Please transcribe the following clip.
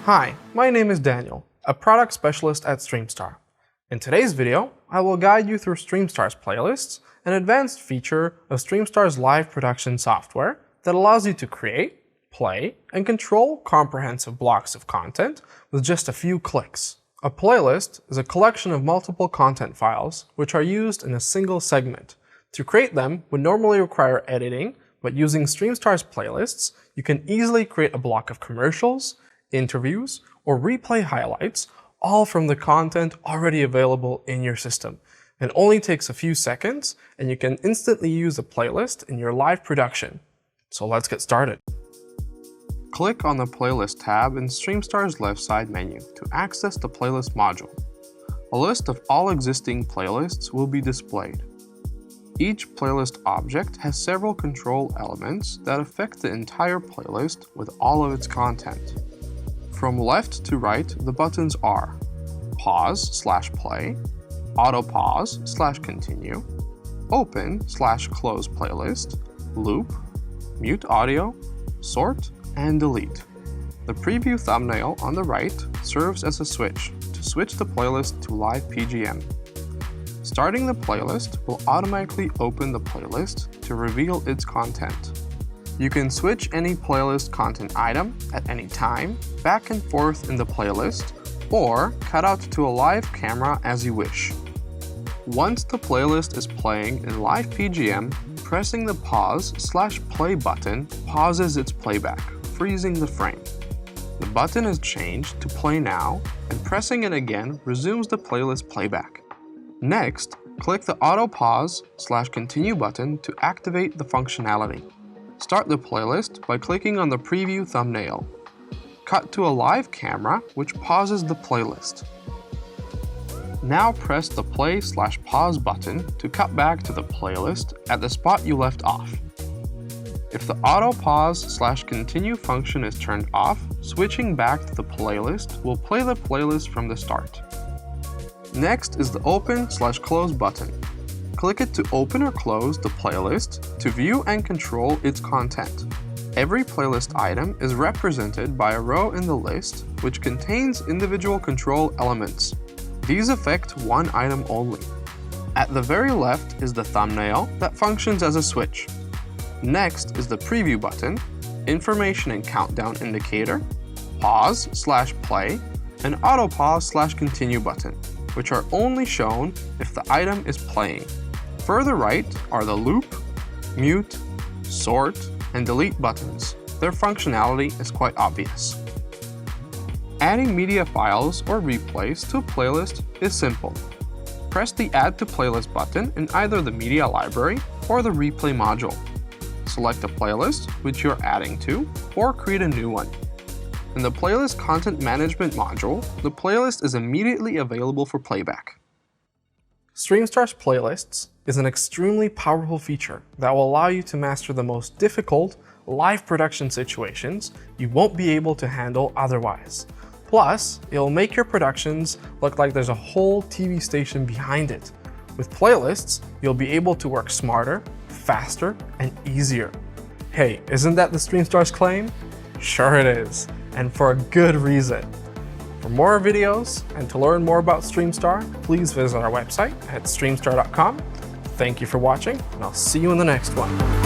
Hi, my name is Daniel, a product specialist at Streamstar. In today's video, I will guide you through Streamstar's playlists, an advanced feature of Streamstar's live production software that allows you to create, play, and control comprehensive blocks of content with just a few clicks. A playlist is a collection of multiple content files which are used in a single segment. To create them would normally require editing, but using Streamstar's playlists, you can easily create a block of commercials, interviews, or replay highlights, all from the content already available in your system. It only takes a few seconds, and you can instantly use a playlist in your live production. So let's get started. Click on the Playlist tab in Streamstar's left side menu to access the Playlist module. A list of all existing playlists will be displayed. Each playlist object has several control elements that affect the entire playlist with all of its content. From left to right, the buttons are pause/play, auto pause/continue, open/close playlist, loop, mute audio, sort, and delete. The preview thumbnail on the right serves as a switch to switch the playlist to live PGM. Starting the playlist will automatically open the playlist to reveal its content. You can switch any playlist content item at any time, back and forth in the playlist, or cut out to a live camera as you wish. Once the playlist is playing in live PGM, pressing the pause/play button pauses its playback, freezing the frame. The button is changed to play now, and pressing it again resumes the playlist playback. Next, click the auto pause/continue button to activate the functionality. Start the playlist by clicking on the preview thumbnail. Cut to a live camera, which pauses the playlist. Now press the play/pause button to cut back to the playlist at the spot you left off. If the auto pause/continue function is turned off, switching back to the playlist will play the playlist from the start. Next is the open/close button. Click it to open or close the playlist to view and control its content. Every playlist item is represented by a row in the list which contains individual control elements. These affect one item only. At the very left is the thumbnail that functions as a switch. Next is the preview button, information and countdown indicator, pause/play, and auto pause/continue button, which are only shown if the item is playing. Further right are the loop, mute, sort, and delete buttons. Their functionality is quite obvious. Adding media files or replays to a playlist is simple. Press the Add to Playlist button in either the media library or the replay module. Select a playlist which you're adding to, or create a new one. In the Playlist Content Management module, the playlist is immediately available for playback. Streamstar's playlists is an extremely powerful feature that will allow you to master the most difficult live production situations you won't be able to handle otherwise. Plus, it'll make your productions look like there's a whole TV station behind it. With playlists, you'll be able to work smarter, faster, and easier. Hey, isn't that the Streamstar's claim? Sure it is, and for a good reason. For more videos and to learn more about Streamstar, please visit our website at streamstar.com. Thank you for watching, and I'll see you in the next one.